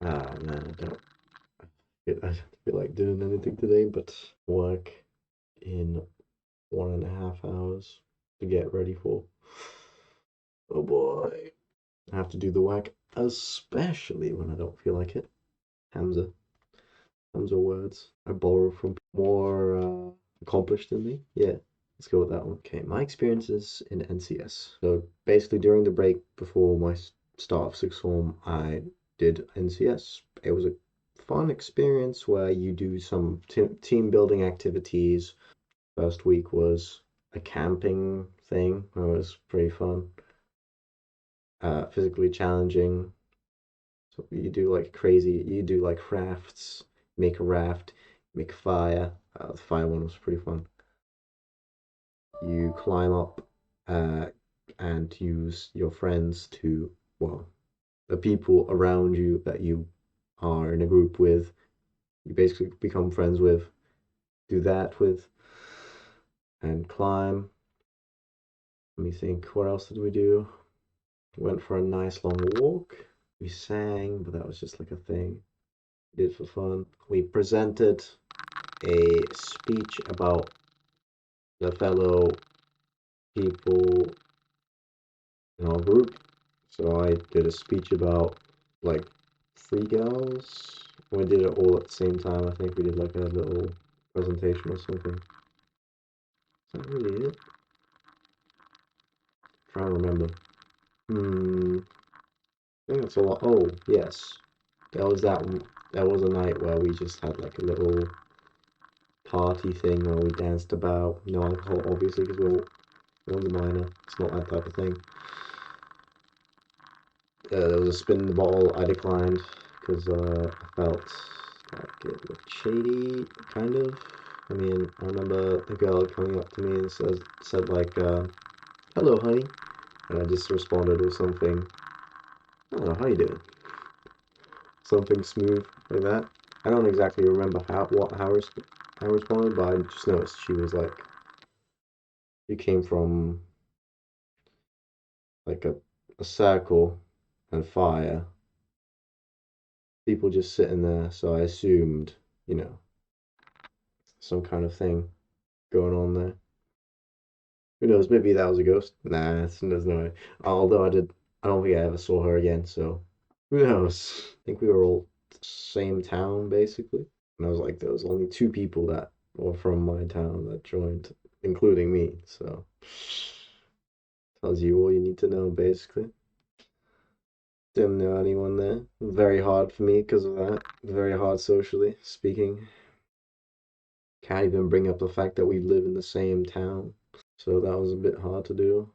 Ah man, I don't feel like doing anything today but work in 1.5 hours to get ready for. Oh boy. I have to do the work, especially when I don't feel like it. Hamza. Hamza words I borrow from more accomplished than me. Yeah, let's go with that one. Okay, my experiences in NCS. So basically during the break before my start of sixth form, I did NCS. It was a fun experience where you do some team building activities. First week was a camping thing. That was pretty fun. Physically challenging. So you do like rafts, make a raft, make a fire. The fire one was pretty fun. You climb up uh, and use your friends to, well, the people around you that you are in a group with, you basically become friends with, do that with, and climb. Let me think, what else did we do? Went for a nice long walk. We sang, but that was just like a thing we did for fun. We presented a speech about the fellow people in our group. So I did a speech about like three girls. We did it all at the same time. I think we did like a little presentation or something. Is that really it? I'm trying to remember. I think that's a lot. Oh, yes. There was that. There was a night where we just had like a little party thing where we danced about. No alcohol, obviously, because one's a minor. It's not that type of thing. There was a spin in the bottle. I declined because I felt like it looked shady, kind of. I mean, I remember the girl coming up to me and said like, "Hello, honey," and I just responded with something. I don't know how you doing. Something smooth like that. I don't exactly remember how I responded, but I just noticed she was like, she came from like a circle and fire. People just sitting there, so I assumed, you know, some kind of thing going on there. Who knows? Maybe that was a ghost. Nah, there's no way. Although I don't think I ever saw her again. So who knows? I think we were all same town basically. And I was like, there was only two people that were from my town that joined, including me. So tells you all you need to know basically. Didn't know anyone there. Very hard for me because of that. Very hard socially speaking. Can't even bring up the fact that we live in the same town. So that was a bit hard to do.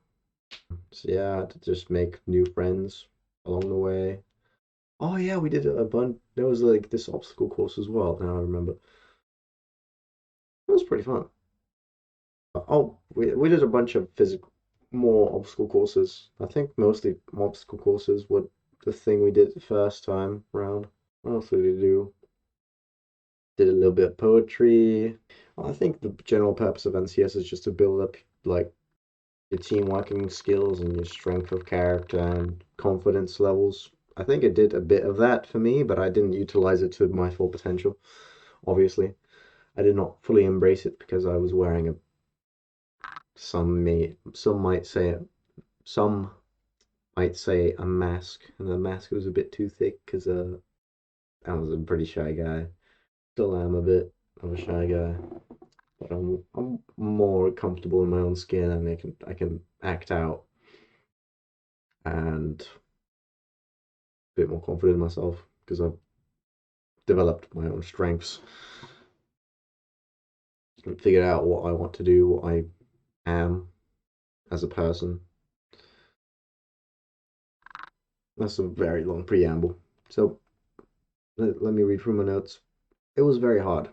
So yeah, I had to just make new friends along the way. Oh yeah, we did a bunch. There was like this obstacle course as well. Now I remember. It was pretty fun. Oh, we did a bunch of physical, more obstacle courses. I think mostly obstacle courses were the thing we did the first time round. What else did we do? Did a little bit of poetry. Well, I think the general purpose of NCS is just to build up like your team working skills and your strength of character and confidence levels. I think it did a bit of that for me, but I didn't utilize it to my full potential. Obviously, I did not fully embrace it because I was wearing a some might say some might say a mask, and the mask was a bit too thick because I was a pretty shy guy. Still am a bit of a shy guy, but I'm more comfortable in my own skin and I can act out and a bit more confident in myself because I've developed my own strengths and figured out what I want to do, what I am as a person. That's a very long preamble. So let me read through my notes. It was very hard.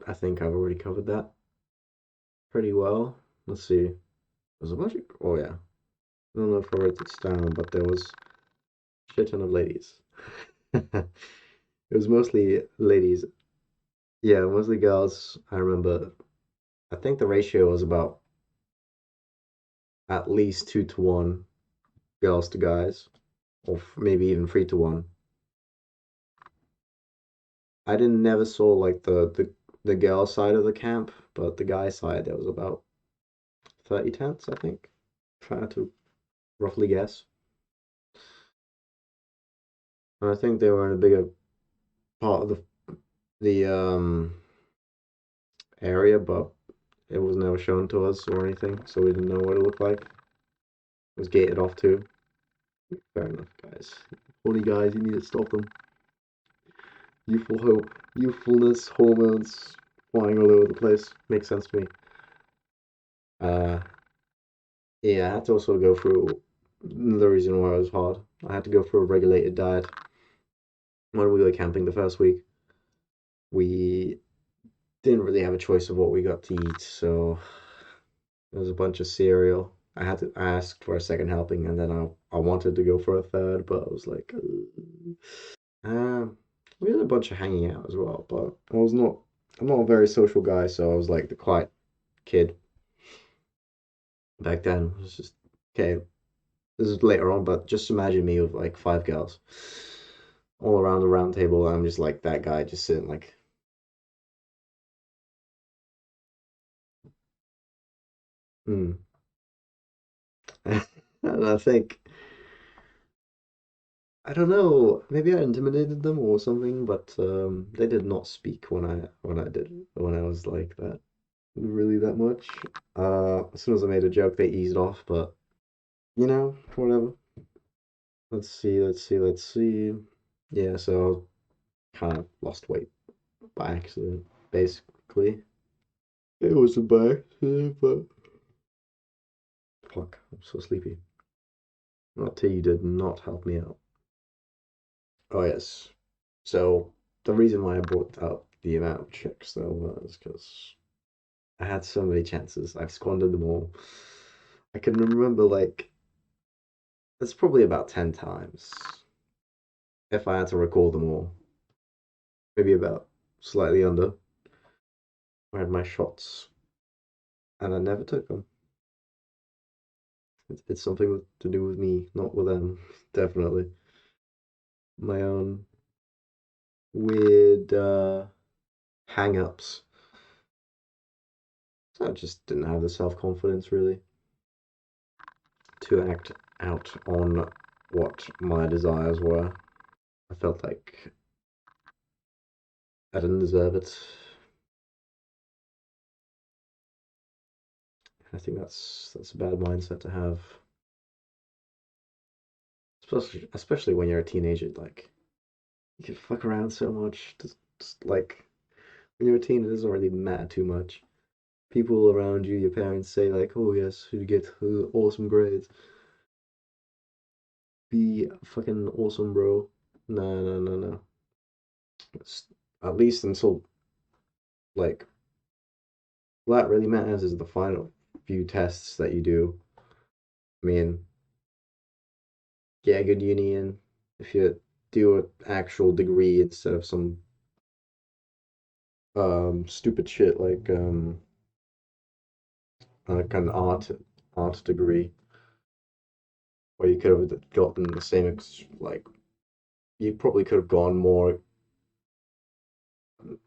I think I've already covered that pretty well. Let's see. There's a bunch of, oh yeah. I don't know if I wrote this down, but there was a shit ton of ladies. It was mostly ladies. Yeah, mostly girls. I remember, I think the ratio was about at least 2 to 1 girls to guys. or maybe even 3-1. I didn't never saw like the girl side of the camp, but the guy side there was about 30 tents, I think. Trying to roughly guess. And I think they were in a bigger part of the area, but it was never shown to us or anything, so we didn't know what it looked like. It was gated off too. Fair enough, guys. Horny guys, you need to stop them. Youthful hope, youthfulness, hormones flying all over the place. Makes sense to me. Uh, yeah, I had to also go through the reason why it was hard. I had to go through a regulated diet when we were camping the first week. We didn't really have a choice of what we got to eat, so there was a bunch of cereal. I had to ask for a second helping, and then I wanted to go for a third, but I was like, we had a bunch of hanging out as well, but I'm not a very social guy, so I was like the quiet kid back then. It was just, okay, this is later on, but just imagine me with like five girls all around the round table, and I'm just like that guy just sitting like, hmm. And I think, I don't know, maybe I intimidated them or something, but they did not speak when I was like that really that much. As soon as I made a joke, they eased off, but whatever. Let's see. Yeah, so I kind of lost weight by accident, basically. It wasn't by accident, but fuck, I'm so sleepy. That tea did not help me out. Oh yes. So the reason why I brought up the amount of chicks though was because I had so many chances. I've squandered them all. I can remember like it's probably about 10 times if I had to recall them all. Maybe about slightly under. I had my shots and I never took them. It's something to do with me, not with them. Definitely. My own weird hang-ups. So I just didn't have the self-confidence really to act out on what my desires were. I felt like I didn't deserve it. I think that's a bad mindset to have, especially when you're a teenager. Like you can fuck around so much. Just like when you're a teen, it doesn't really matter too much. People around you, your parents say like, "Oh yes, you get awesome grades. Be fucking awesome, bro." No, no, no, no. It's, at least until like what that really matters is the final few tests that you do. I mean, get a good uni in. If you do an actual degree instead of some stupid shit like an art degree, where you could have gotten the same like you probably could have gone more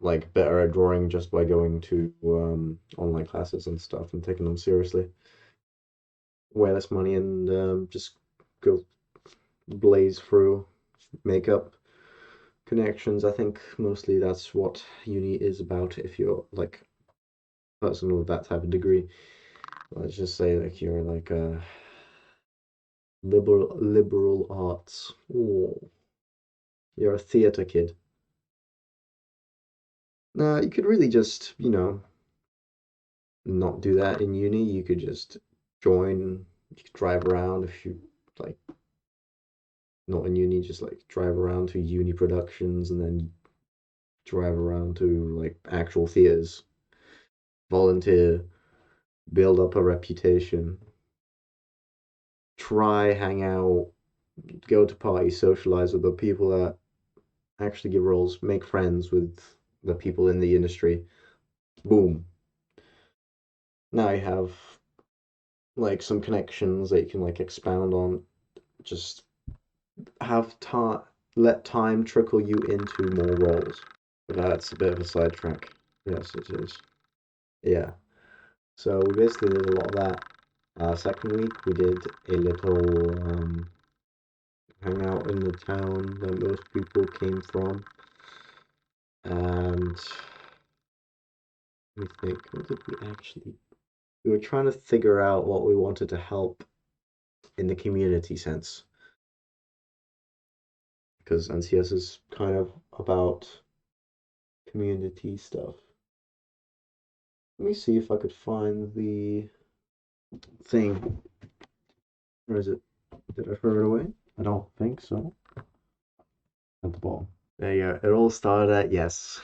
like better at drawing just by going to online classes and stuff and taking them seriously. Way less money and just go blaze through makeup connections. I think mostly that's what uni is about if you're like a person with that type of degree. Let's just say like you're like a liberal arts. Oh, you're a theater kid. Nah, you could really just, not do that in uni. You could just join, you could drive around if you like not in uni, just like drive around to uni productions and then drive around to like actual theaters, volunteer, build up a reputation, try, hang out, go to parties, socialize with the people that actually give roles, make friends with the people in the industry. Boom. Now you have like some connections that you can like expound on. Just have time, let time trickle you into more roles. But that's a bit of a sidetrack. Yes, it is. Yeah. So we basically did a lot of that. Second week, we did a little hangout in the town that most people came from. And let me think, what did we actually? We were trying to figure out what we wanted to help in the community sense. Because NCS is kind of about community stuff. Let me see if I could find the thing. Where is it? Did I throw it away? I don't think so. At the bottom. There you go. It all started at yes.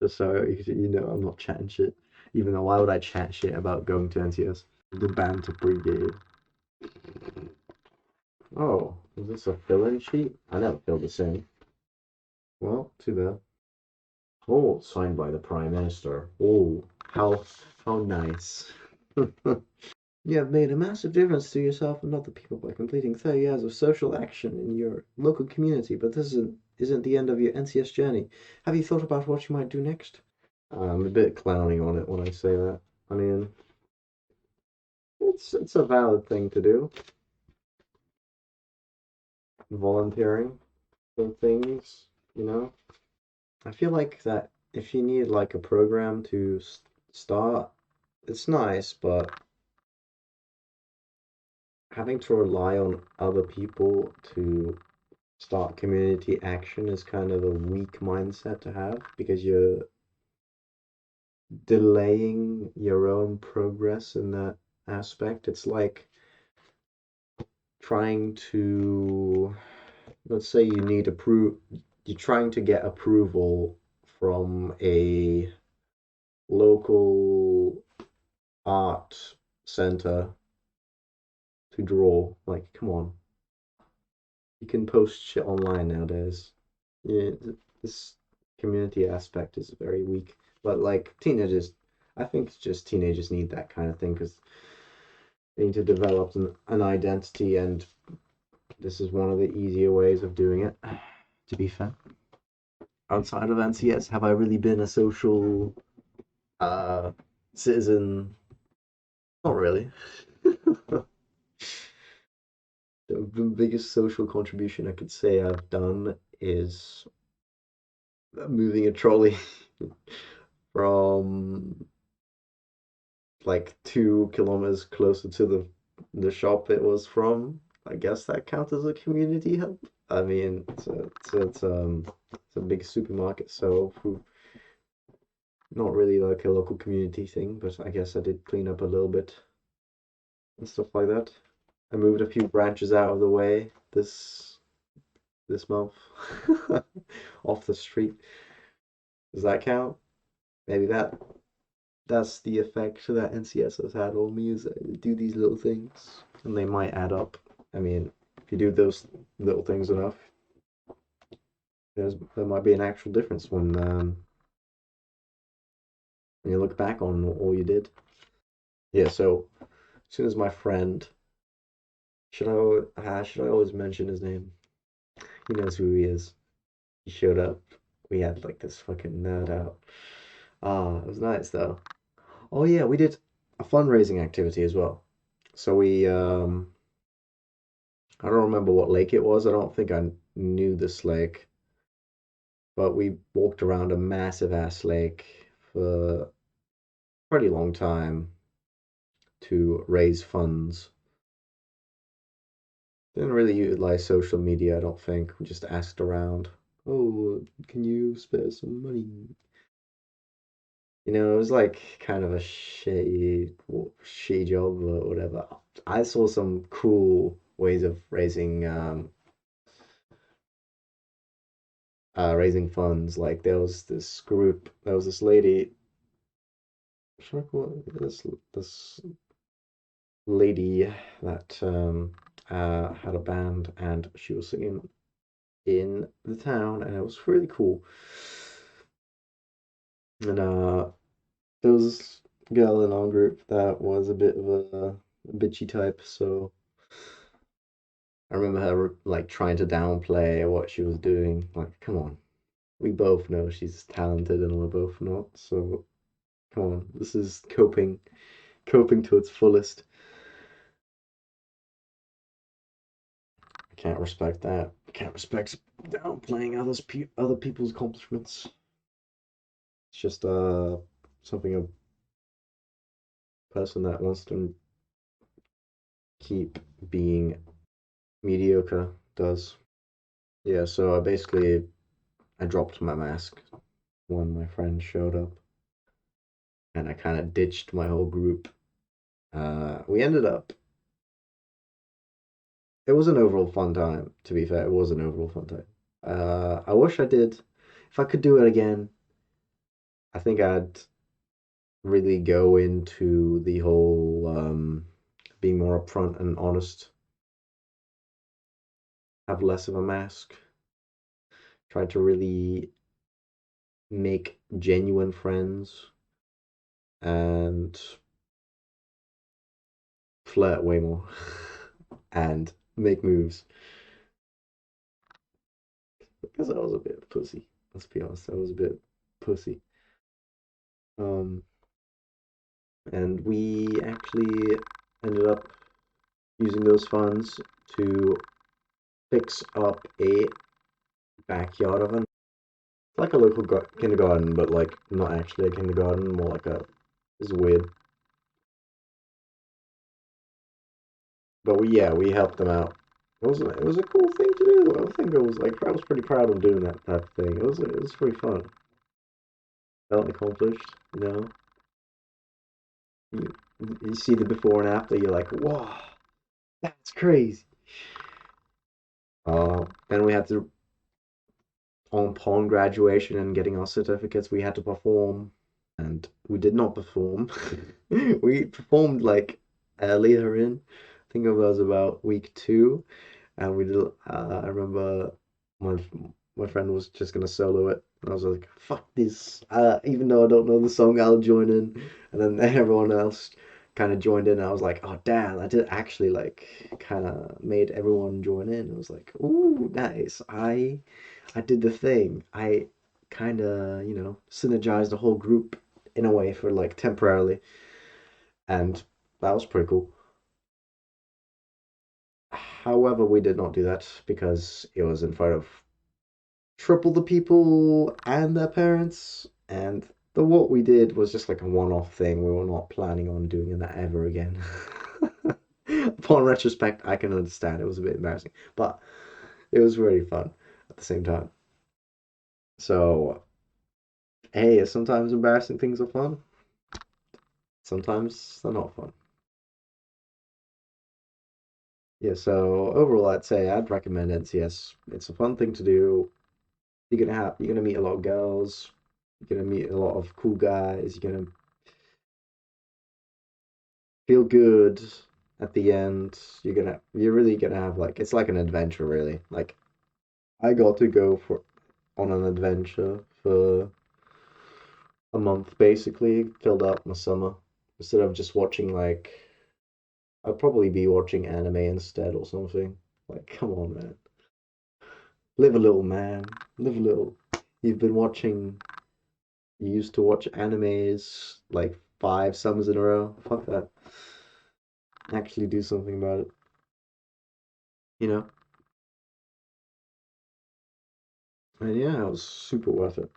Just so you know, I'm not chatting shit. Even though why would I chat shit about going to NCS? The banter brigade. Oh, is this a fill-in sheet? I never feel the same. Well, too bad. Oh, signed by the Prime Minister. Oh, how nice. You have made a massive difference to yourself and other people by completing 30 years of social action in your local community, but this isn't the end of your NCS journey. Have you thought about what you might do next? I'm a bit clowning on it when I say that. I mean, it's a valid thing to do. Volunteering for things, you know. I feel like that if you need like a program to start, it's nice, but having to rely on other people to start community action is kind of a weak mindset to have because you're delaying your own progress in that aspect. It's like trying to, let's say you need you're trying to get approval from a local art center to draw. Like, come on. You can post shit online nowadays. Yeah, this community aspect is very weak. But like teenagers, I think it's just teenagers need that kind of thing because they need to develop an identity, and this is one of the easier ways of doing it. To be fair, outside of NCS, have I really been a social uh citizen? Not really. The biggest social contribution I could say I've done is moving a trolley from like 2 kilometers closer to the shop it was from. I guess that counts as a community help. I mean, it's a big supermarket, so food, not really like a local community thing, but I guess I did clean up a little bit and stuff like that. I moved a few branches out of the way this month off the street. Does that count? Maybe that's the effect that NCS has had on me is I do these little things and they might add up. I mean, if you do those little things enough, there might be an actual difference when you look back on all you did. Yeah, so as soon as my friend, should I always mention his name? He knows who he is. He showed up. We had like this fucking nerd out. Ah, it was nice though. Oh yeah, we did a fundraising activity as well. So I don't remember what lake it was. I don't think I knew this lake, but we walked around a massive ass lake for a pretty long time to raise funds. Didn't really utilize social media, I don't think. We just asked around, "Oh, can you spare some money?" It was like kind of a shitty job or whatever. I saw some cool ways of raising funds. Like there was this lady, should I call it this lady that had a band and she was singing in the town and it was really cool. And there was this girl in our group that was a bit of a bitchy type, so I remember her like trying to downplay what she was doing. Like, come on, we both know she's talented and we're both not. So come on, this is coping to its fullest. I can't respect that. I can't respect downplaying other people's accomplishments. It's just something a person that wants to keep being mediocre does. Yeah, so I dropped my mask when my friend showed up, and I kind of ditched my whole group. We ended up. It was an overall fun time. To be fair, it was an overall fun time. I wish I did. If I could do it again, I think I'd really go into the whole being more upfront and honest, have less of a mask, try to really make genuine friends and flirt way more and make moves because I was a bit pussy. Let's be honest, I was a bit pussy. Um, and we actually ended up using those funds to fix up a backyard oven. It's like a local kindergarten, but like not actually a kindergarten, more like a. It's weird, but we helped them out. It was a cool thing to do. I think I was pretty proud of doing that type of thing. It was pretty fun. Felt accomplished, you know. You, you see the before and after, you're like, whoa, that's crazy. Then we had to upon graduation and getting our certificates, we had to perform, and we did not perform. We performed like earlier in, I think it was about week two, and we did. I remember my my friend was just gonna solo it, and I was like, "Fuck this!" Even though I don't know the song, I'll join in. And then everyone else kind of joined in. And I was like, "Oh damn!" I did actually like kind of made everyone join in. It was like, "Ooh, nice!" I did the thing. I kind of synergized the whole group in a way for like temporarily, and that was pretty cool. However, we did not do that because it was in front of triple the people and their parents. And what we did was just like a one-off thing. We were not planning on doing that ever again. Upon retrospect, I can understand it was a bit embarrassing, but it was really fun at the same time. So, hey, sometimes embarrassing things are fun. Sometimes they're not fun. Yeah, so overall, I'd recommend NCS. It's a fun thing to do. You're gonna meet a lot of girls. You're gonna meet a lot of cool guys. You're gonna feel good at the end. You're really gonna have like it's like an adventure really. Like I got to go for on an adventure for a month basically, filled out my summer. Instead of just watching like I'd probably be watching anime instead or something. Like, come on, man. Live a little, man. Live a little. You've been watching you used to watch animes like 5 summers in a row. Fuck that. Actually do something about it. You know? And yeah, it was super worth it.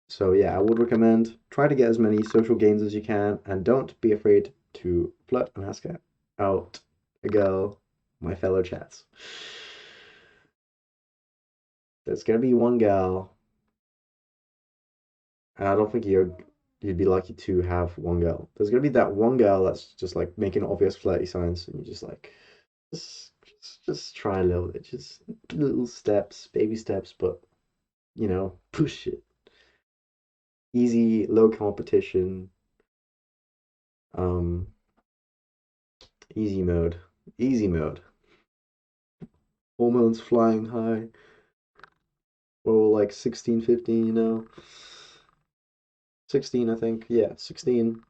So yeah, I would recommend try to get as many social gains as you can and don't be afraid to flirt and ask out a girl, my fellow chats. There's gonna be one girl, and I don't think you'd be lucky to have one girl. There's gonna be that one girl that's just like making obvious flirty signs, and you're just like, just try a little bit, just little steps, baby steps, but push it. Easy, low competition, um, easy mode, easy mode. Hormones flying high. Or like 16, 15, 16, I think. Yeah, 16.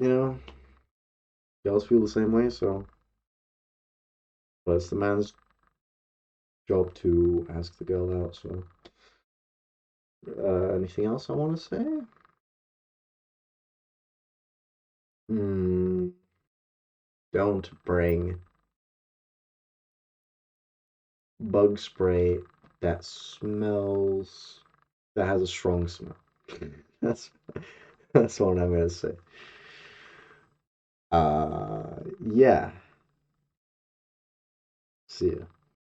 you know, girls feel the same way, so but it's the man's job to ask the girl out. So, anything else I want to say? Hmm. Don't bring bug spray that smells that has a strong smell. That's that's what I'm gonna say. Yeah. See ya.